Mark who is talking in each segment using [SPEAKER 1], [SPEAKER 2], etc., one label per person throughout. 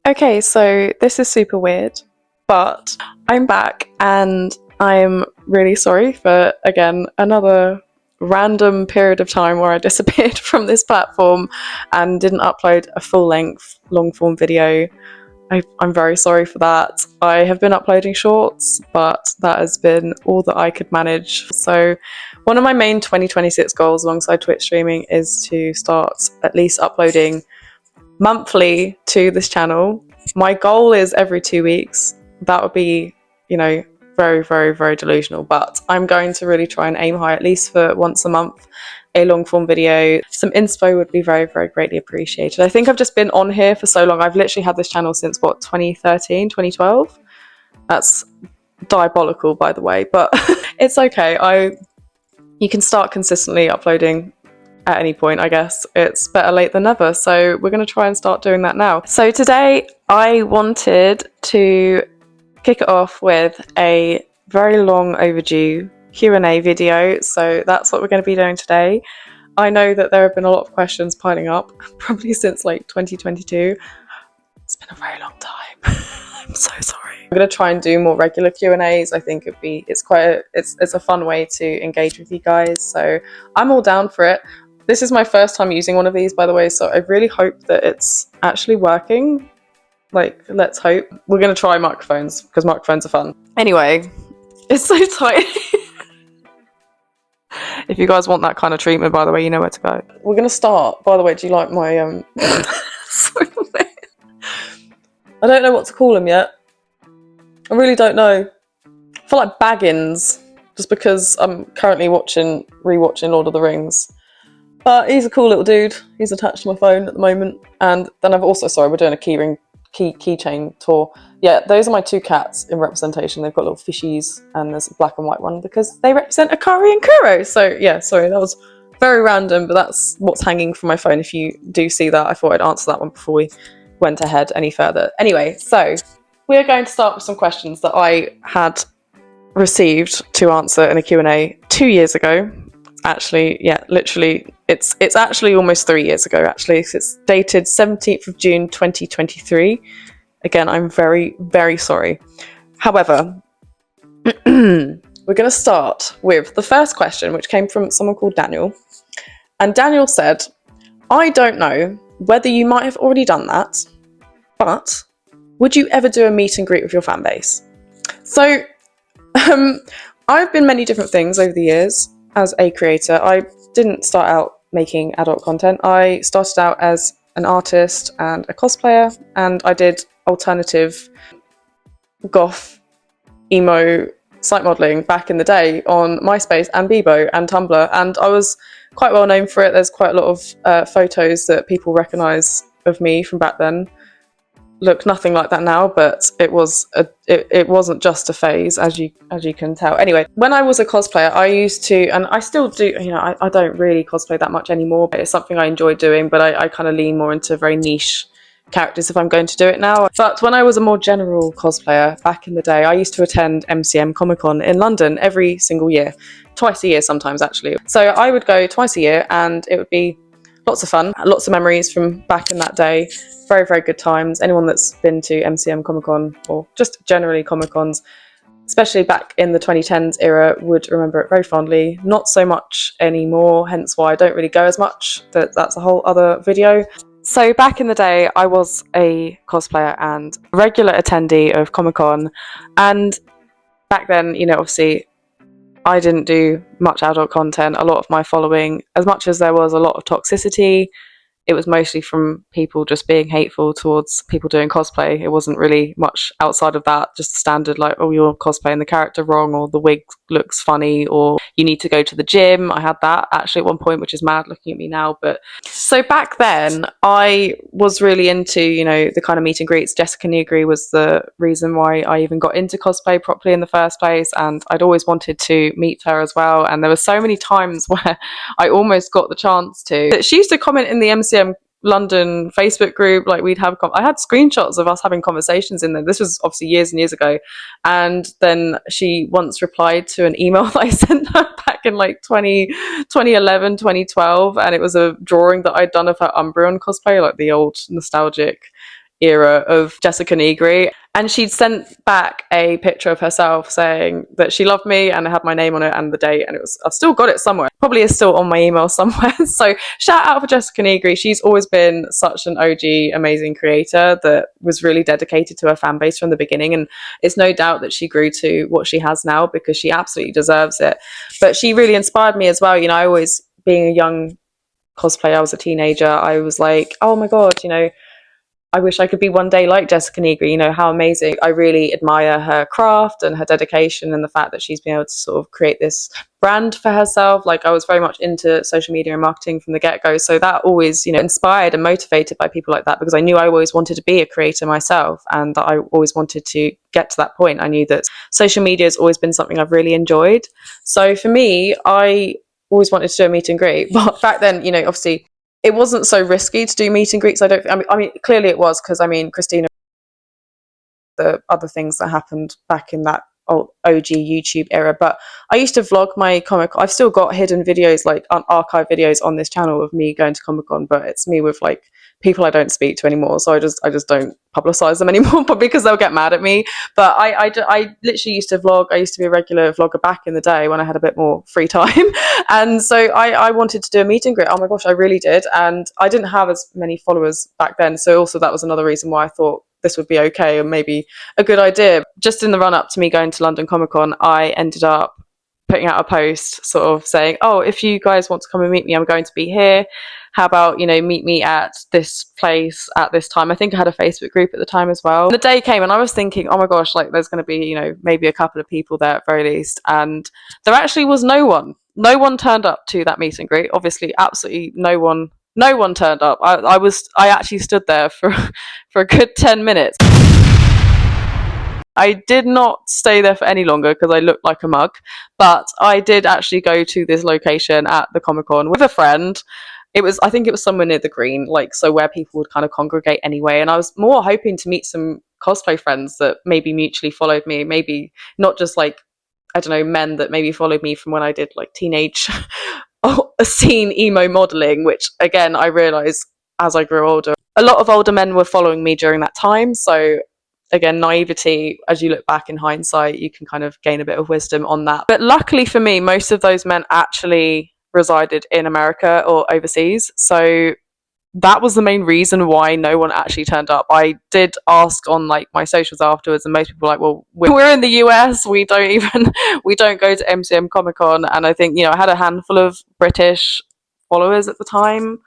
[SPEAKER 1] Okay, so this is super weird, but I'm back and I'm really sorry for, again, another random period of time where I disappeared from this platform and didn't upload a full-length, long-form video. I'm very sorry for that. I have been uploading shorts, but that has been all that I could manage. So one of my main 2026 goals alongside Twitch streaming is to start at least uploading monthly to this channel. My goal is every 2 weeks. That would be, very, very, very delusional, but I'm going to really try and aim high, at least for once a month, a long form video. Some inspo would be very, very greatly appreciated. I think I've just been on here for so long. I've literally had this channel since 2013, 2012. That's diabolical, by the way, but it's okay. You can start consistently uploading at any point, I guess. It's better late than never, so we're going to try and start doing that now. So today I wanted to kick it off with a very long overdue Q&A video, so that's what we're going to be doing today. I know that there have been a lot of questions piling up, probably since like 2022. It's been a very long time. I'm so sorry. I'm going to try and do more regular Q&As. I think it's a fun way to engage with you guys, so I'm all down for it. This is my first time using one of these, by the way, so I really hope that it's actually working. Like, let's hope. We're going to try microphones, because microphones are fun. Anyway, it's so tight. If you guys want that kind of treatment, by the way, you know where to go. We're going to start. By the way, do you like my... I don't know what to call him yet. I really don't know. I feel like Baggins, just because I'm currently rewatching Lord of the Rings. But he's a cool little dude. He's attached to my phone at the moment. And then I've also, sorry, we're doing a keychain tour. Yeah, those are my two cats in representation. They've got little fishies, and there's a black and white one because they represent Akari and Kuro. So yeah, sorry, that was very random, but that's what's hanging from my phone. If you do see that, I thought I'd answer that one before we went ahead any further. Anyway, so we're going to start with some questions that I had received to answer in a Q&A 2 years ago. Actually, yeah, literally, it's actually almost 3 years ago, actually. It's dated 17th of June, 2023. Again, I'm very, very sorry. However, we're going to start with the first question, which came from someone called Daniel. And Daniel said, I don't know whether you might have already done that, but would you ever do a meet and greet with your fan base? So, I've been many different things over the years. As a creator, I didn't start out making adult content. I started out as an artist and a cosplayer, and I did alternative goth, emo site modelling back in the day on MySpace and Bebo and Tumblr, and I was quite well known for it. There's quite a lot of photos that people recognise of me from back then. Look nothing like that now, but it wasn't just a phase, as you can tell. Anyway, when I was a cosplayer, I used to, and I still do, I don't really cosplay that much anymore, but it's something I enjoy doing, but I kind of lean more into very niche characters if I'm going to do it now. But when I was a more general cosplayer back in the day, I used to attend MCM Comic-Con in London every single year, twice a year sometimes actually. So I would go twice a year, and it would be lots of fun, lots of memories from back in that day. Very, very good times. Anyone that's been to MCM Comic-Con, or just generally Comic-Cons, especially back in the 2010s era, would remember it very fondly. Not so much anymore, hence why I don't really go as much. That's a whole other video. So back in the day, I was a cosplayer and regular attendee of Comic-Con, and back then, obviously, I didn't do much adult content. A lot of my following, as much as there was a lot of toxicity, it was mostly from people just being hateful towards people doing cosplay. It wasn't really much outside of that, just standard like, oh, you're cosplaying the character wrong, or the wig looks funny, or you need to go to the gym. I had that actually at one point, which is mad looking at me now. But so back then I was really into, the kind of meet and greets. Jessica Newgry was the reason why I even got into cosplay properly in the first place, and I'd always wanted to meet her as well. And there were so many times where I almost got the chance to. She used to comment in the MCM London Facebook group, like I had screenshots of us having conversations in there. This was obviously years and years ago, and then she once replied to an email that I sent her back in like 2011, 2012, and it was a drawing that I'd done of her Umbreon cosplay, like the old nostalgic era of Jessica Negri, and she'd sent back a picture of herself saying that she loved me and it had my name on it and the date, and I've still got it somewhere, probably is still on my email somewhere. So shout out for Jessica Negri. She's always been such an OG amazing creator that was really dedicated to her fan base from the beginning, and it's no doubt that she grew to what she has now because she absolutely deserves it. But she really inspired me as well. You know, I always, being a young cosplayer, I was a teenager, I was like, oh my god, you know, I wish I could be one day like Jessica Negri, you know, how amazing. I really admire her craft and her dedication and the fact that she's been able to sort of create this brand for herself. Like, I was very much into social media and marketing from the get-go. So that always, you know, inspired and motivated by people like that, because I knew I always wanted to be a creator myself and that I always wanted to get to that point. I knew that social media has always been something I've really enjoyed. So for me, I always wanted to do a meet and greet. But back then, you know, obviously, it wasn't so risky to do meet and greets. I mean, clearly it was, because I mean, Christina, the other things that happened back in that old OG YouTube era. But I used to vlog my Comic. I've still got hidden videos, like archive videos on this channel of me going to Comic Con, but it's me with like people I don't speak to anymore. So I just don't publicize them anymore, probably because they'll get mad at me. But I literally used to vlog. I used to be a regular vlogger back in the day when I had a bit more free time. And so I wanted to do a meet and greet. Oh my gosh, I really did. And I didn't have as many followers back then. So also that was another reason why I thought this would be okay and maybe a good idea. Just in the run up to me going to London Comic Con, I ended up putting out a post sort of saying, oh, if you guys want to come and meet me, I'm going to be here. How about, you know, meet me at this place at this time? I think I had a Facebook group at the time as well. The day came and I was thinking, oh my gosh, like there's going to be, you know, maybe a couple of people there at very least. And there actually was no one. No one turned up to that meet and greet. Obviously, absolutely no one turned up. I actually stood there for a good 10 minutes. I did not stay there for any longer because I looked like a mug, but I did actually go to this location at the Comic Con with a friend. I think it was somewhere near the green, like, so where people would kind of congregate anyway. And I was more hoping to meet some cosplay friends that maybe mutually followed me, maybe not just like, I don't know, men that maybe followed me from when I did like teenage scene emo modeling, which again, I realized as I grew older, a lot of older men were following me during that time. So again, naivety, as you look back in hindsight, you can kind of gain a bit of wisdom on that. But luckily for me, most of those men actually resided in America or overseas. So that was the main reason why no one actually turned up. I did ask on like my socials afterwards, and most people were like, well, we're in the US, we don't go to MCM Comic Con. And I think, you know, I had a handful of British followers at the time,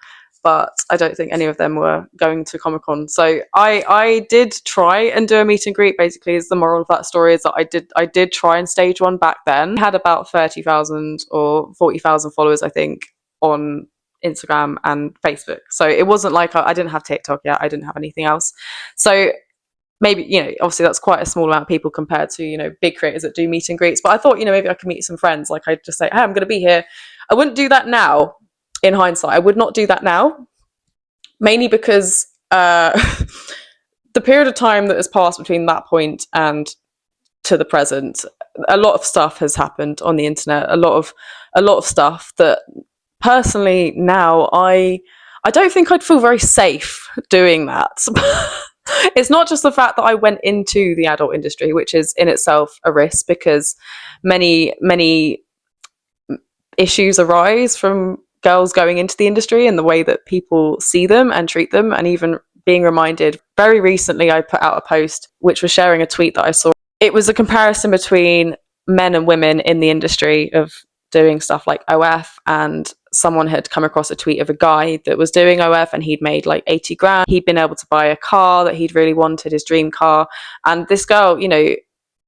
[SPEAKER 1] but I don't think any of them were going to Comic Con. So I did try and do a meet and greet. Basically, is the moral of that story, is that I did try and stage one back then. I had about 30,000 or 40,000 followers, I think, on Instagram and Facebook. So it wasn't like I didn't have TikTok yet. I didn't have anything else. So maybe, you know, obviously that's quite a small amount of people compared to, you know, big creators that do meet and greets. But I thought, you know, maybe I could meet some friends. Like, I'd just say, hey, I'm going to be here. I wouldn't do that now. In hindsight, I would not do that now, mainly because the period of time that has passed between that point and to the present, a lot of stuff has happened on the internet. A lot of stuff that personally now I don't think I'd feel very safe doing that. It's not just the fact that I went into the adult industry, which is in itself a risk, because many issues arise from girls going into the industry and the way that people see them and treat them. And even being reminded, very recently I put out a post which was sharing a tweet that I saw. It was a comparison between men and women in the industry of doing stuff like OF, and someone had come across a tweet of a guy that was doing OF and he'd made like 80 grand. He'd been able to buy a car that he'd really wanted, his dream car. And this girl, you know,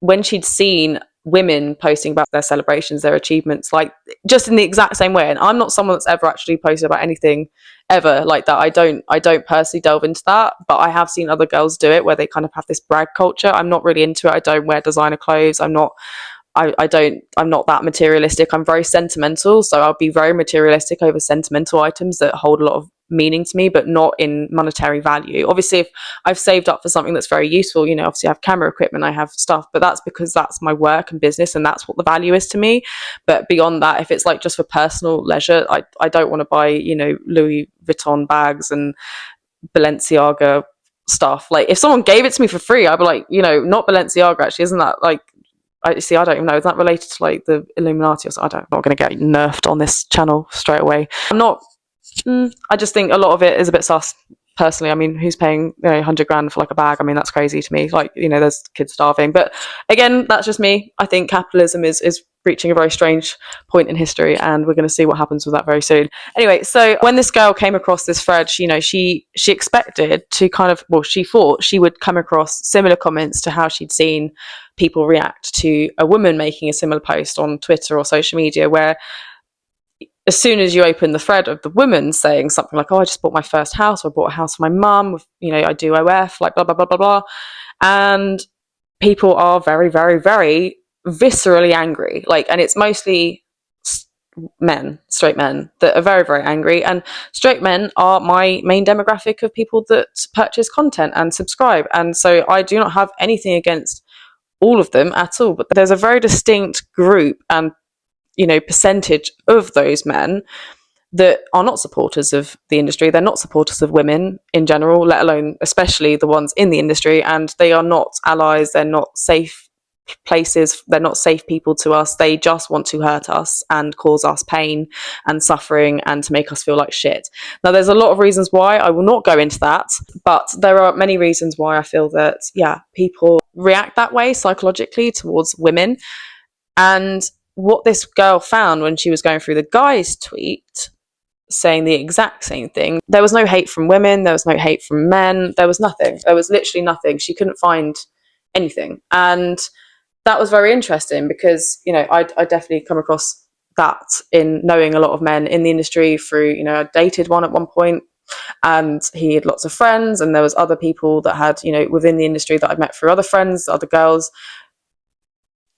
[SPEAKER 1] when she'd seen women posting about their celebrations, their achievements, like just in the exact same way. And I'm not someone that's ever actually posted about anything ever like that. I don't personally delve into that, but I have seen other girls do it where they kind of have this brag culture. I'm not really into it. I don't wear designer clothes. I'm not that materialistic. I'm very sentimental, so I'll be very materialistic over sentimental items that hold a lot of meaning to me, but not in monetary value. Obviously, if I've saved up for something that's very useful, you know, obviously I have camera equipment, I have stuff, but that's because that's my work and business and that's what the value is to me. But beyond that, if it's like just for personal leisure, I don't want to buy, you know, Louis Vuitton bags and Balenciaga stuff. Like, if someone gave it to me for free, I'd be like, you know, not Balenciaga, actually, isn't that like, I don't even know, is that related to like the Illuminati or something? I'm not going to get nerfed on this channel straight away. I'm not, I just think a lot of it is a bit sus, personally. I mean, who's paying, you know, 100 grand for like a bag? I mean, that's crazy to me. Like, you know, there's kids starving. But again, that's just me. I think capitalism is reaching a very strange point in history, and we're going to see what happens with that very soon. Anyway, so when this girl came across this thread, she, you know, she expected to kind of, well, she thought she would come across similar comments to how she'd seen people react to a woman making a similar post on Twitter or social media, where as soon as you open the thread of the woman saying something like, oh, I just bought my first house, or I bought a house for my mum, you know, I do OF, like blah, blah, blah, blah, blah. And people are very, very, very viscerally angry. Like, and it's mostly men, straight men, that are very, very angry. And straight men are my main demographic of people that purchase content and subscribe. And so I do not have anything against all of them at all. But there's a very distinct group and, you know, percentage of those men that are not supporters of the industry. They're not supporters of women in general, let alone especially the ones in the industry. And they are not allies. They're not safe places. They're not safe people to us. They just want to hurt us and cause us pain and suffering and to make us feel like shit. Now, there's a lot of reasons why. I will not go into that, but there are many reasons why I feel that, yeah, people react that way psychologically towards women. And what this girl found when she was going through the guy's tweet saying the exact same thing, there was no hate from women, there was no hate from men, there was nothing. There was literally nothing. She couldn't find anything. And that was very interesting because, you know, I definitely come across that in knowing a lot of men in the industry through, you know, I dated one at one point and he had lots of friends, and there was other people that had, you know, within the industry that I'd met through other friends, other girls,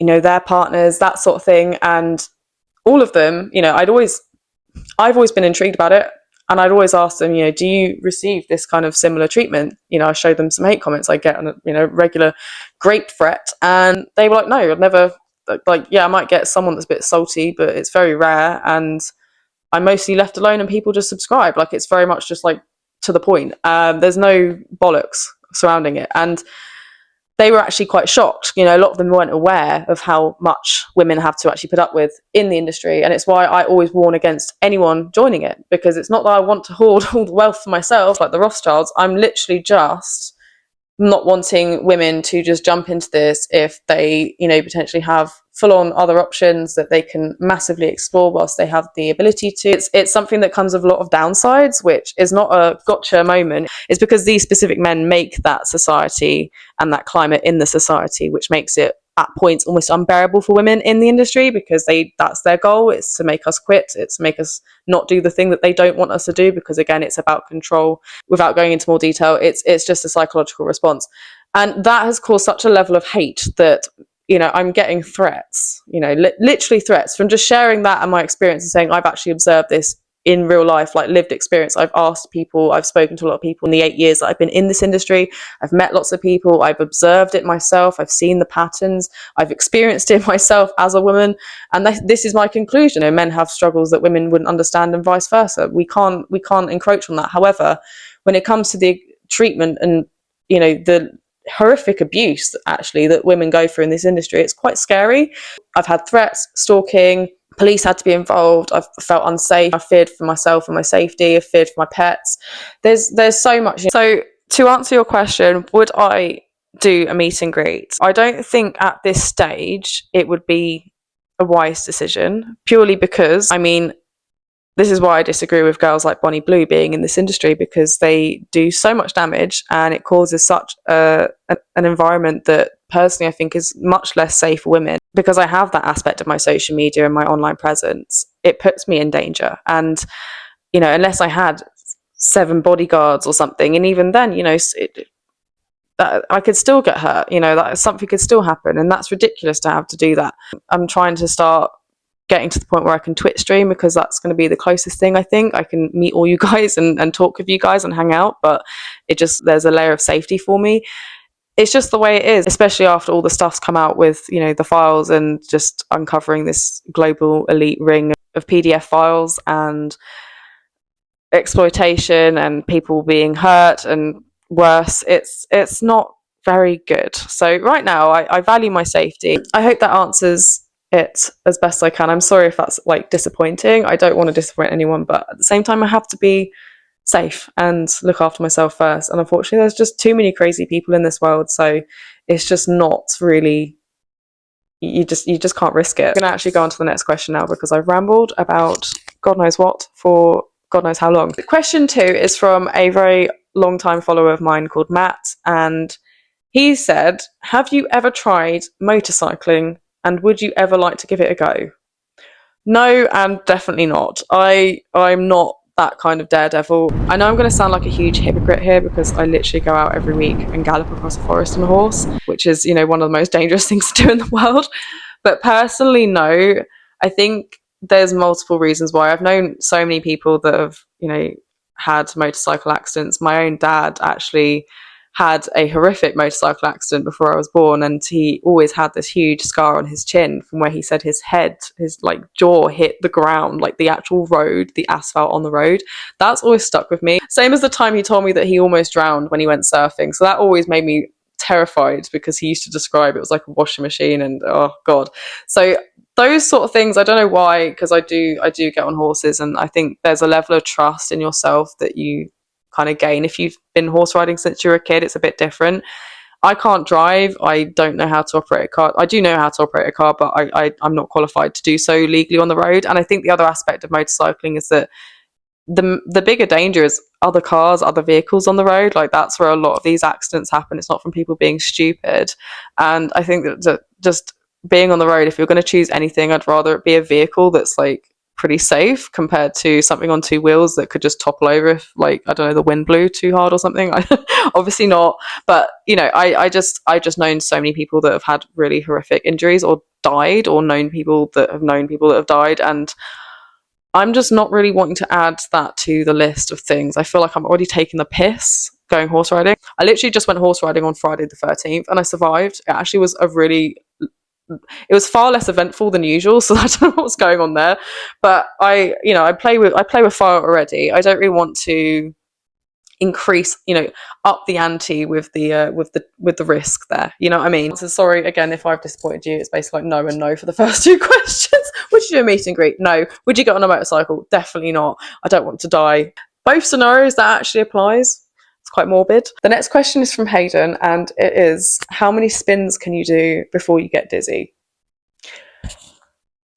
[SPEAKER 1] you know, their partners, that sort of thing. And all of them, you know, I've always been intrigued about it. And I'd always ask them, you know, do you receive this kind of similar treatment? You know, I showed them some hate comments I get on a, you know, regular grape threat. And they were like, no, I've never, like, yeah, I might get someone that's a bit salty, but it's very rare. And I'm mostly left alone and people just subscribe. Like, it's very much just like to the point. There's no bollocks surrounding it. And they were actually quite shocked. You know, a lot of them weren't aware of how much women have to actually put up with in the industry. And it's why I always warn against anyone joining it, because it's not that I want to hoard all the wealth for myself like the Rothschilds. I'm literally just not wanting women to just jump into this if they, you know, potentially have full-on other options that they can massively explore whilst they have the ability to. It's something that comes with a lot of downsides, which is not a gotcha moment. It's because these specific men make that society and that climate in the society, which makes it at points almost unbearable for women in the industry, because that's their goal. It's to make us quit. It's to make us not do the thing that they don't want us to do, because again, it's about control. Without going into more detail, it's just a psychological response. And that has caused such a level of hate that, you know, I'm getting threats, you know, literally threats from just sharing that and my experience and saying I've actually observed this in real life, like lived experience. I've asked people, I've spoken to a lot of people in the 8 years that I've been in this industry. I've met lots of people, I've observed it myself, I've seen the patterns, I've experienced it myself as a woman, and this is my conclusion. You know, men have struggles that women wouldn't understand and vice versa. We can't encroach on that. However, when it comes to the treatment and, you know, the horrific abuse actually that women go through in this industry, it's quite scary. I've had threats, stalking, police had to be involved. I've felt unsafe. I feared for myself and my safety. I feared for my pets. There's so much. So to answer your question, would I do a meet and greet? I don't think at this stage it would be a wise decision, purely because, I mean, this is why I disagree with girls like Bonnie Blue being in this industry, because they do so much damage and it causes such an environment that personally I think is much less safe for women. Because I have that aspect of my social media and my online presence, it puts me in danger. And, you know, unless I had 7 bodyguards or something, and even then, you know, that I could still get hurt, you know, that something could still happen, and that's ridiculous to have to do that. I'm trying to start getting to the point where I can Twitch stream, because that's going to be the closest thing I think. I can meet all you guys and talk with you guys and hang out, but there's a layer of safety for me. It's just the way it is, especially after all the stuff's come out with, you know, the files and just uncovering this global elite ring of PDF files and exploitation and people being hurt and worse. It's not very good. So right now I value my safety. I hope that answers it as best I can. I'm sorry if that's like disappointing. I don't want to disappoint anyone, but at the same time I have to be safe and look after myself first. And unfortunately there's just too many crazy people in this world, so it's just not really, you just can't risk it. I'm gonna actually go on to the next question now because I've rambled about God knows what for God knows how long. Question 2 is from a very long time follower of mine called Matt, and he said, have you ever tried motorcycling and would you ever like to give it a go? No, and definitely not. I'm not that kind of daredevil. I know I'm going to sound like a huge hypocrite here because I literally go out every week and gallop across a forest on a horse, which is, you know, one of the most dangerous things to do in the world. But personally, no. I think there's multiple reasons why. I've known so many people that have, you know, had motorcycle accidents. My own dad actually had a horrific motorcycle accident before I was born, and he always had this huge scar on his chin from where he said his head, his like jaw hit the ground, like the actual road, the asphalt on the road. That's always stuck with me. Same as the time he told me that he almost drowned when he went surfing. So that always made me terrified because he used to describe it was like a washing machine, and oh god. So those sort of things, I don't know why, because I do get on horses, and I think there's a level of trust in yourself that you kind of gain if you've been horse riding since you were a kid. It's a bit different. I can't drive. I don't know how to operate a car. I do know how to operate a car, but I'm not qualified to do so legally on the road. And I think the other aspect of motorcycling is that the bigger danger is other cars, other vehicles on the road. Like that's where a lot of these accidents happen. It's not from people being stupid. And I think that just being on the road, if you're going to choose anything, I'd rather it be a vehicle that's like pretty safe compared to something on two wheels that could just topple over if, like, I don't know, the wind blew too hard or something. Obviously not, but you know, I just known so many people that have had really horrific injuries or died, or known people that have died, and I'm just not really wanting to add that to the list of things. I feel like I'm already taking the piss going horse riding. I literally just went horse riding on Friday the 13th and I survived. It actually was it was far less eventful than usual, so I don't know what's going on there. But I play with fire already. I don't really want to increase, up the ante with the risk there. You know what I mean? So sorry again if I've disappointed you. It's basically like no and no for the first two questions. Would you do a meet and greet? No. Would you get on a motorcycle? Definitely not. I don't want to die. Both scenarios, that actually applies. It's quite morbid. The next question is from Hayden, and it is, how many spins can you do before you get dizzy?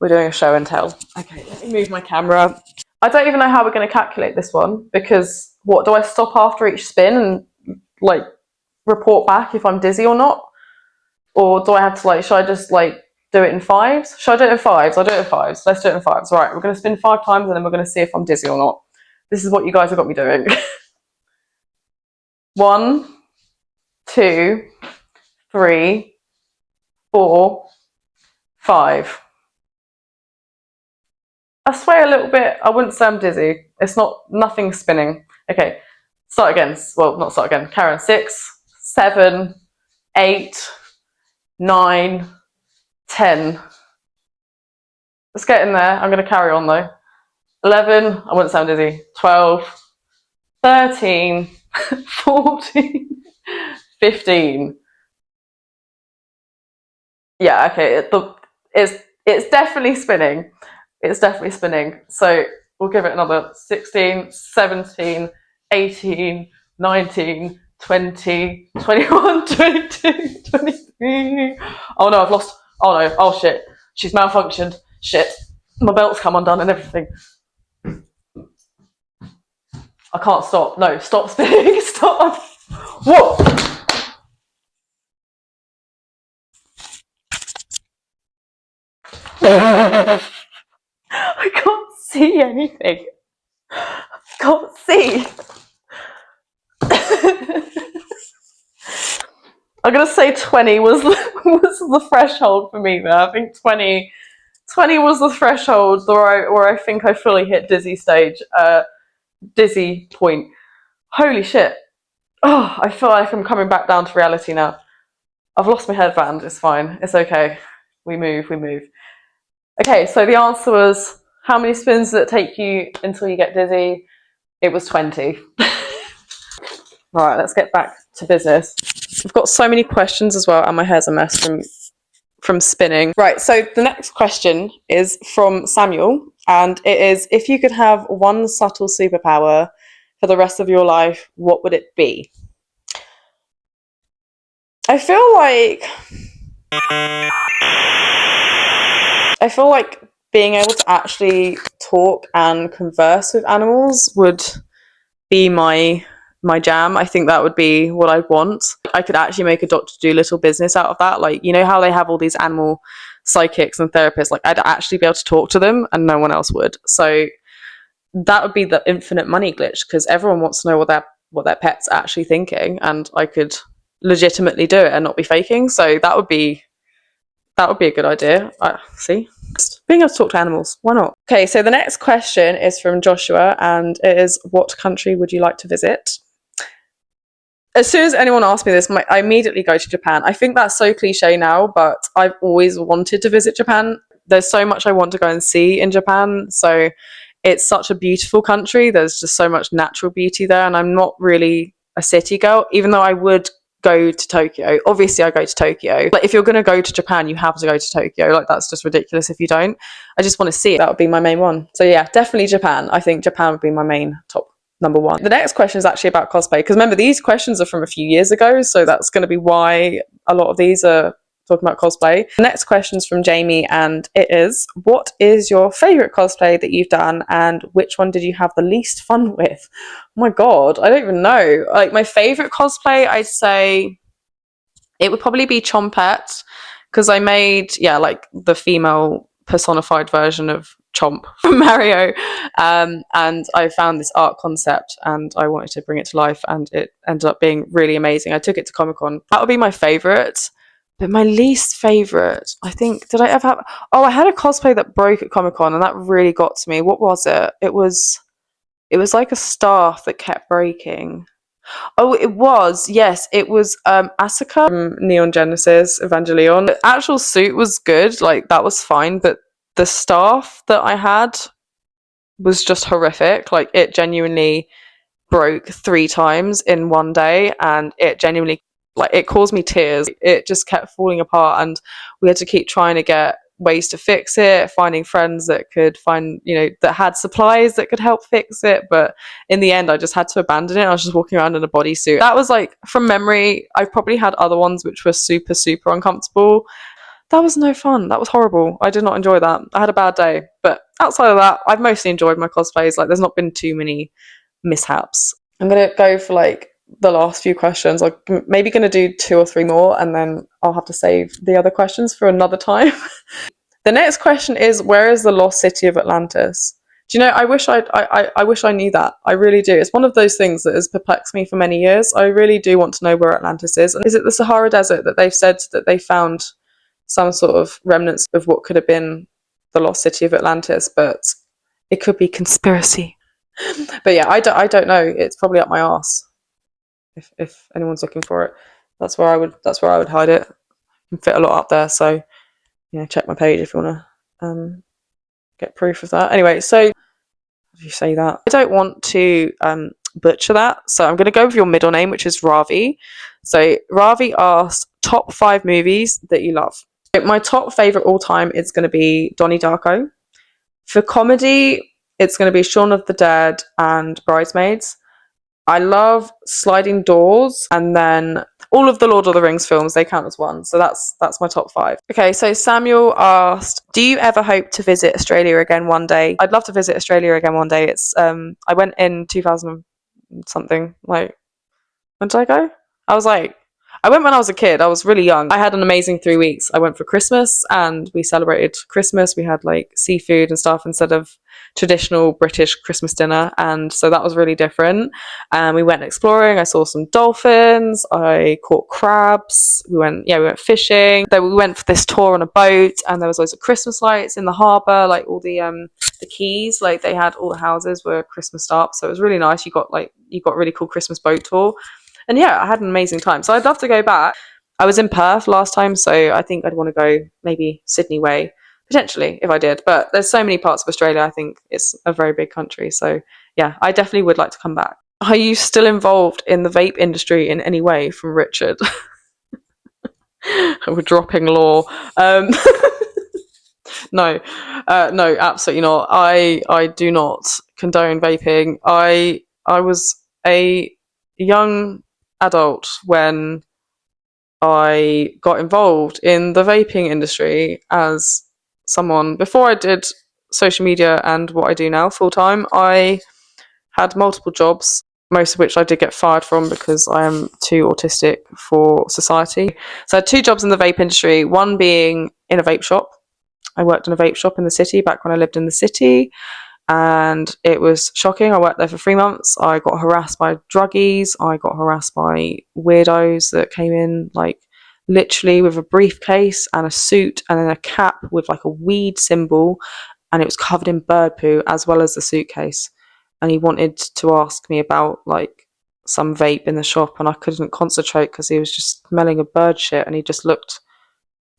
[SPEAKER 1] We're doing a show and tell. Okay, let me move my camera. I don't even know how we're going to calculate this one, because what, do I stop after each spin and like report back if I'm dizzy or not? Or do I have to should I just do it in fives? Should I do it in fives? I'll do it in fives. Let's do it in fives. Right, we're going to spin 5 times and then we're going to see if I'm dizzy or not. This is what you guys have got me doing. 1, 2, 3, 4, 5. I sway a little bit. I wouldn't say I'm dizzy. It's nothing spinning. Okay, start again. Well, not start again. Karen, 6, 7, 8, 9, 10. Let's get in there. I'm going to carry on though. 11, I wouldn't say I'm dizzy. 12, 13, 14, 15. Yeah, okay. It's definitely spinning. It's definitely spinning. So we'll give it another 16, 17, 18, 19, 20, 21, 22, 23. Oh no, I've lost. Oh no, oh shit. She's malfunctioned. Shit. My belt's come undone and everything. I can't stop. No, stop spinning. Stop. Whoa. I can't see anything. I can't see. I'm gonna say 20 was the threshold for me there. I think 20 was the threshold where I think I fully hit dizzy stage, dizzy point. Holy shit. Oh, I feel like I'm coming back down to reality now. I've lost my headband. It's fine. It's okay. We move. Okay, so the answer was, how many spins does it take you until you get dizzy? It was 20. All right, let's get back to business. I've got so many questions as well, and my hair's a mess from spinning. Right, so the next question is from Samuel, and it is, if you could have one subtle superpower for the rest of your life, what would it be? I feel like being able to actually talk and converse with animals would be my jam. I think that would be what I want. I could actually make a Dr. Dolittle business out of that. Like, you know how they have all these animal psychics and therapists? Like, I'd actually be able to talk to them and no one else would. So that would be the infinite money glitch, because everyone wants to know what their pet's actually thinking, and I could legitimately do it and not be faking. So that would be a good idea. See? Being able to talk to animals, why not? Okay, so the next question is from Joshua, and it is, what country would you like to visit? As soon as anyone asks me this, I immediately go to Japan. I think that's so cliche now, but I've always wanted to visit Japan. There's so much I want to go and see in Japan. So it's such a beautiful country. There's just so much natural beauty there, and I'm not really a city girl, even though I would go to Tokyo. Obviously, I go to Tokyo. Like, if you're going to go to Japan, you have to go to Tokyo. Like, that's just ridiculous if you don't. I just want to see it. That would be my main one. So yeah, definitely Japan. I think Japan would be my main top number one. The next question is actually about cosplay, because remember, these questions are from a few years ago, so that's going to be why a lot of these are talking about cosplay. The next question is from Jamie, and it is, what is your favourite cosplay that you've done, and which one did you have the least fun with? Oh my god, I don't even know. Like, my favourite cosplay, I'd say it would probably be Chompette, because I made, like the female personified version of Chomp from Mario, and I found this art concept and I wanted to bring it to life, and it ended up being really amazing. I took it to Comic-Con. That would be my favourite. But my least favourite, I think, did I ever have... Oh, I had a cosplay that broke at Comic-Con, and that really got to me. What was it? It was like a staff that kept breaking. Oh, it was. Yes, it was Asuka from Neon Genesis Evangelion. The actual suit was good. Like, that was fine. But the staff that I had was just horrific. Like, it genuinely broke 3 times in one day. And it genuinely, like, it caused me tears. It just kept falling apart. And we had to keep trying to get ways to fix it, finding friends that could find, that had supplies that could help fix it. But in the end, I just had to abandon it. I was just walking around in a bodysuit. That was, like, from memory. I've probably had other ones which were super, super uncomfortable. That was no fun. That was horrible. I did not enjoy that. I had a bad day. But outside of that, I've mostly enjoyed my cosplays. Like, there's not been too many mishaps. I'm going to go for, like, the last few questions. I'm maybe going to do 2 or 3 more, and then I'll have to save the other questions for another time. The next question is, where is the lost city of Atlantis? Do you know, I wish I knew that. I really do. It's one of those things that has perplexed me for many years. I really do want to know where Atlantis is. And is it the Sahara Desert that they've said that they found some sort of remnants of what could have been the lost city of Atlantis? But it could be conspiracy. But yeah, I don't know. It's probably up my arse. If anyone's looking for it, that's where I would hide it. You can fit a lot up there, so check my page if you want to get proof of that. Anyway, so how do you say that? I don't want to butcher that, so I'm going to go with your middle name, which is Ravi. So Ravi asked, top 5 movies that you love. My top favourite all time is going to be Donnie Darko. For comedy, it's going to be Shaun of the Dead and Bridesmaids. I love Sliding Doors, and then all of the Lord of the Rings films, they count as one. So that's my top 5. Okay, so Samuel asked, do you ever hope to visit Australia again one day? I'd love to visit Australia again one day. It's I went in 2000 something. Like, when did I go? I went when I was a kid. I was really young. I had an amazing 3 weeks. I went for Christmas, and we celebrated Christmas. We had, like, seafood and stuff instead of traditional British Christmas dinner, and so that was really different. We went exploring. I saw some dolphins. I caught crabs. We went fishing. Then we went for this tour on a boat, and there was loads of Christmas lights in the harbour, like all the quays. Like, they had all the houses were Christmased up, so it was really nice. You got a really cool Christmas boat tour. And yeah, I had an amazing time. So I'd love to go back. I was in Perth last time, so I think I'd want to go maybe Sydney way, potentially, if I did. But there's so many parts of Australia. I think it's a very big country. So yeah, I definitely would like to come back. Are you still involved in the vape industry in any way? From Richard. We're dropping law. No, no, absolutely not. I do not condone vaping. I was a young adult when I got involved in the vaping industry as someone. Before I did social media and what I do now full time, I had multiple jobs, most of which I did get fired from because I am too autistic for society. So I had 2 jobs in the vape industry, one being in a vape shop. I worked in a vape shop in the city back when I lived in the city, and it was shocking. I worked there for 3 months. I got harassed by druggies. I got harassed by weirdos that came in, like, literally with a briefcase and a suit and then a cap with like a weed symbol, and it was covered in bird poo as well as the suitcase. And he wanted to ask me about like some vape in the shop, and I couldn't concentrate because he was just smelling of bird shit, and he just looked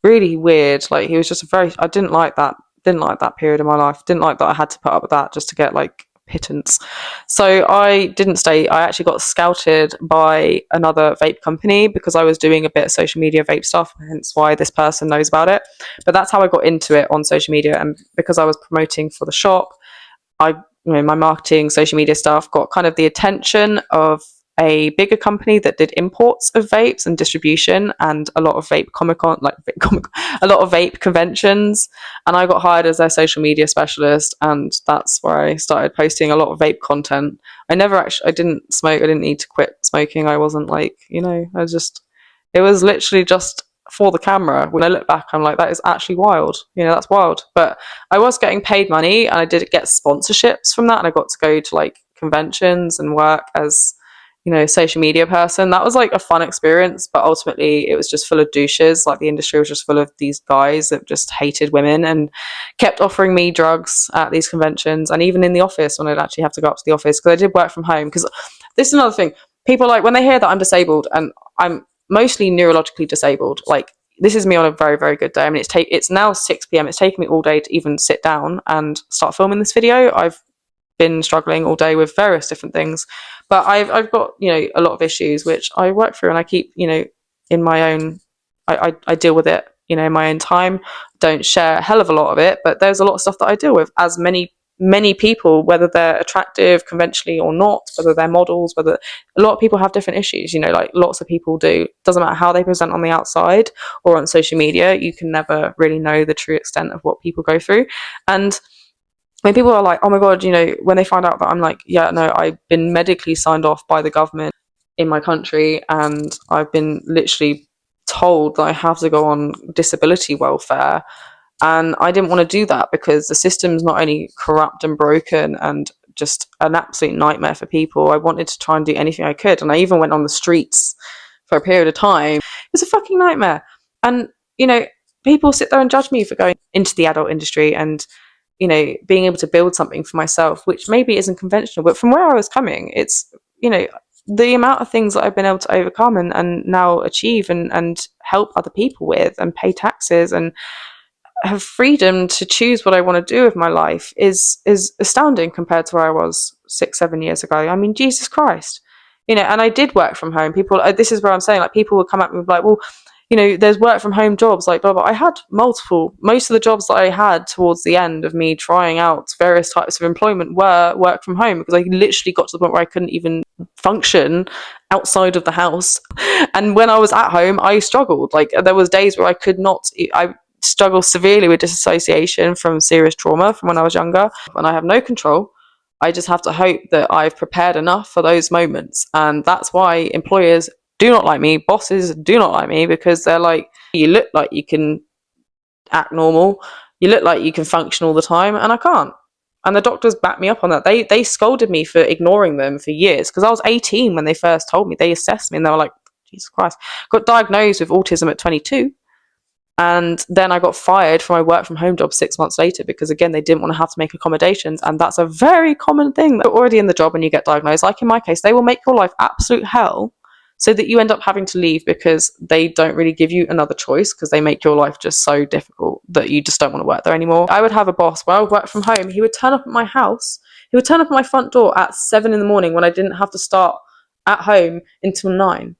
[SPEAKER 1] really weird. Like, he was just I didn't like that. Didn't like that period of my life. Didn't like that I had to put up with that just to get like pittance. So I didn't stay. I actually got scouted by another vape company because I was doing a bit of social media vape stuff, hence why this person knows about it. But that's how I got into it on social media, and because I was promoting for the shop, my marketing, social media stuff got kind of the attention of a bigger company that did imports of vapes and distribution and a lot of vape a lot of vape conventions, and I got hired as their social media specialist, and that's where I started posting a lot of vape content. I didn't smoke. I didn't need to quit smoking. I wasn't like, it was literally just for the camera. When I look back, I'm like, that is actually wild. That's wild. But I was getting paid money, and I did get sponsorships from that, and I got to go to like conventions and work as social media person. That was like a fun experience, but ultimately it was just full of douches. Like, the industry was just full of these guys that just hated women and kept offering me drugs at these conventions, and even in the office when I'd actually have to go up to the office, because I did work from home. Because this is another thing, people, like, when they hear that I'm disabled, and I'm mostly neurologically disabled, like, this is me on a very, very good day. I mean, it's now 6 p.m. It's taken me all day to even sit down and start filming this video. I've been struggling all day with various different things, but I've got a lot of issues which I work through, and I keep in my own, I deal with it in my own time. Don't share a hell of a lot of it, but there's a lot of stuff that I deal with, as many people, whether they're attractive conventionally or not, whether they're models, whether a lot of people have different issues, like lots of people do. Doesn't matter how they present on the outside or on social media, you can never really know the true extent of what people go through. And when people are like, oh my God, when they find out that I'm like, yeah, no, I've been medically signed off by the government in my country, and I've been literally told that I have to go on disability welfare. And I didn't want to do that because the system's not only corrupt and broken and just an absolute nightmare for people. I wanted to try and do anything I could. And I even went on the streets for a period of time. It was a fucking nightmare. And, people sit there and judge me for going into the adult industry and being able to build something for myself, which maybe isn't conventional, but from where I was coming, it's, the amount of things that I've been able to overcome and now achieve and help other people with and pay taxes and have freedom to choose what I want to do with my life is astounding compared to where I was 6-7 years ago. I mean, Jesus Christ, and I did work from home. People, this is where I'm saying, like, people would come at me like, well, there's work from home jobs, like blah, blah. I had most of the jobs that I had towards the end of me trying out various types of employment were work from home, because I literally got to the point where I couldn't even function outside of the house. And when I was at home, I struggled. Like, there was days where I struggle severely with disassociation from serious trauma from when I was younger, and I have no control. I just have to hope that I've prepared enough for those moments. And that's why employers do not like me, bosses do not like me, because they're like, you look like you can act normal, you look like you can function all the time, and I can't. And the doctors backed me up on that. They scolded me for ignoring them for years, because I was 18 when they first told me. They assessed me and they were like, Jesus Christ. Got diagnosed with autism at 22. And then I got fired from my work from home job 6 months later, because again, they didn't want to have to make accommodations. And that's a very common thing. You're already in the job and you get diagnosed. Like in my case, they will make your life absolute hell so that you end up having to leave, because they don't really give you another choice, because they make your life just so difficult that you just don't want to work there anymore. I would have a boss where I would work from home. He would turn up at my house He would turn up at my front door at 7 in the morning when I didn't have to start at home until 9.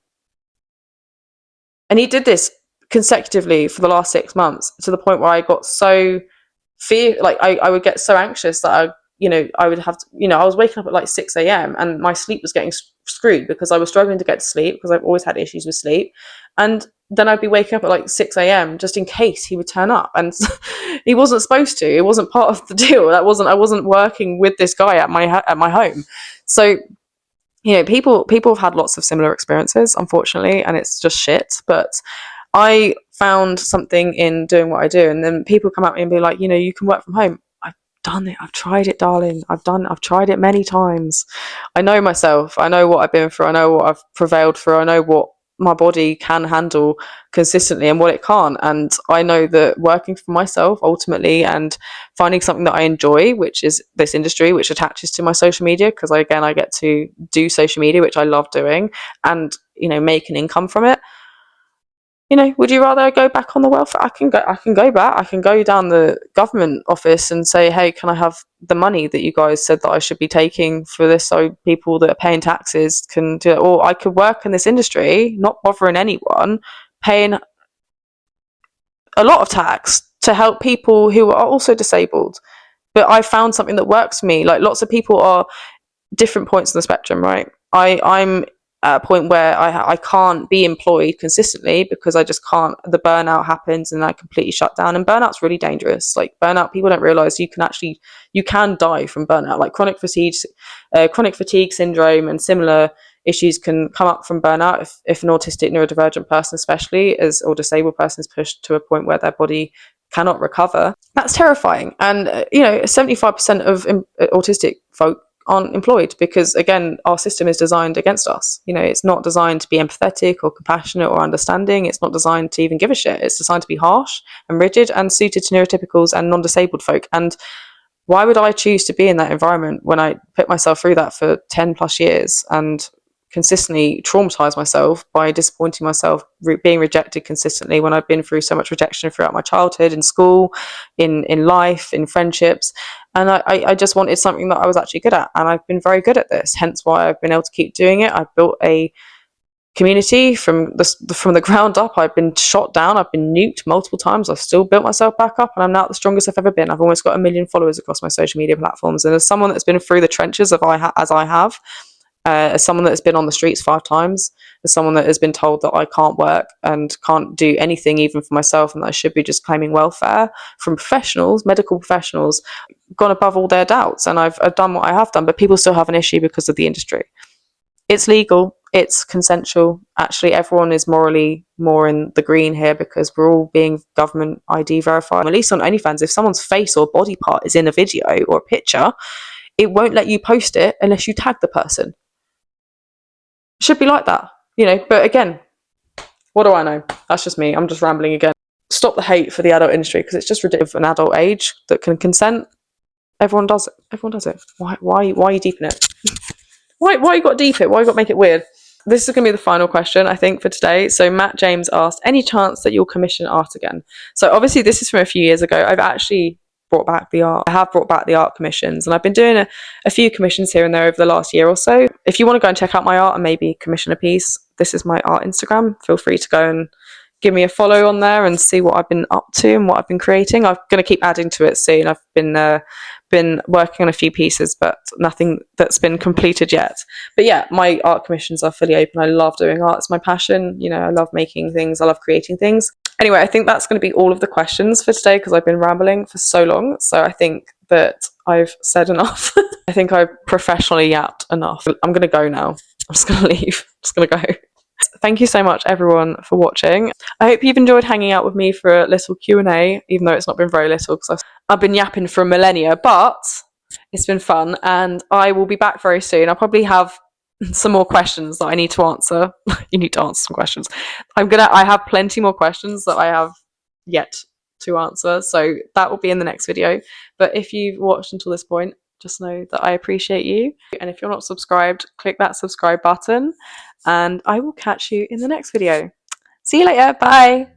[SPEAKER 1] And he did this consecutively for the last 6 months, to the point where I got so I would get so anxious that I would have to, I was waking up at like 6 a.m. and my sleep was getting screwed because I was struggling to get to sleep, because I've always had issues with sleep. And then I'd be waking up at like 6 a.m. just in case he would turn up. And he wasn't supposed to. It wasn't part of the deal. I wasn't working with this guy at my home. So, people have had lots of similar experiences, unfortunately, and it's just shit. But I found something in doing what I do, and then people come at me and be like, you can work from home. I've done it. I've tried it, darling. I've tried it many times. I know myself. I know what I've been through. I know what I've prevailed through. I know what my body can handle consistently and what it can't. And I know that working for myself ultimately, and finding something that I enjoy, which is this industry, which attaches to my social media, because I get to do social media, which I love doing, and make an income from it. Would you rather go back on the welfare? I can go back. I can go down the government office and say, hey, can I have the money that you guys said that I should be taking for this, so people that are paying taxes can do it? Or I could work in this industry, not bothering anyone, paying a lot of tax to help people who are also disabled. But I found something that works for me. Like, lots of people are different points on the spectrum, right? I'm at a point where I can't be employed consistently because I just can't. The burnout happens and I completely shut down. And burnout's really dangerous. Like, burnout, people don't realize you can die from burnout. Like chronic fatigue syndrome and similar issues can come up from burnout if an autistic neurodivergent person, especially, or disabled person, is pushed to a point where their body cannot recover. That's terrifying. And 75% of autistic folk aren't employed because, again, our system is designed against us. It's not designed to be empathetic or compassionate or understanding. It's not designed to even give a shit. It's designed to be harsh and rigid and suited to neurotypicals and non-disabled folk. And why would I choose to be in that environment when I put myself through that for 10 plus years and consistently traumatise myself by disappointing myself, being rejected consistently, when I've been through so much rejection throughout my childhood, in school, in life, in friendships. And I just wanted something that I was actually good at, and I've been very good at this, hence why I've been able to keep doing it. I've built a community from the ground up. I've been shot down, I've been nuked multiple times, I've still built myself back up, and I'm now the strongest I've ever been. I've almost got 1 million followers across my social media platforms, and as someone that's been through the trenches as I have, as someone that has been on the streets 5 times, as someone that has been told that I can't work and can't do anything even for myself, and that I should be just claiming welfare from professionals, medical professionals, gone above all their doubts, and I've done what I have done, but people still have an issue because of the industry. It's legal, it's consensual. Actually, everyone is morally more in the green here because we're all being government ID verified. At least on OnlyFans, if someone's face or body part is in a video or a picture, it won't let you post it unless you tag the person. Should be like that, but again, what do I know? That's just me. I'm just rambling again. Stop the hate for the adult industry, because it's just ridiculous. An adult age that can consent, everyone does it. Why are you deep in it? why you got to deep it? Why you got to make it weird? This is going to be the final question, I think, for today. So Matt James asked, any chance that you'll commission art again? So obviously this is from a few years ago. I've actually brought back the art. I have brought back the art commissions, and I've been doing a few commissions here and there over the last year or so. If you want to go and check out my art and maybe commission a piece, this is my art Instagram. Feel free to go and give me a follow on there and see what I've been up to and what I've been creating. I'm going to keep adding to it soon. I've been working on a few pieces, but nothing that's been completed yet. But yeah, my art commissions are fully open. I love doing art. It's my passion. I love making things. I love creating things. Anyway, I think that's going to be all of the questions for today, because I've been rambling for so long. So I think that I've said enough. I think I've professionally yapped enough. I'm going to go now. I'm just going to leave. I'm just going to go. Thank you so much, everyone, for watching. I hope you've enjoyed hanging out with me for a little Q&A, even though it's not been very little, because I've been yapping for a millennia, but it's been fun, and I will be back very soon. I'll probably have some more questions that I need to answer. You need to answer some questions. I have plenty more questions that I have yet to answer, so that will be in the next video. But if you've watched until this point, just know that I appreciate you. And if you're not subscribed, click that subscribe button, and I will catch you in the next video. See you later. Bye.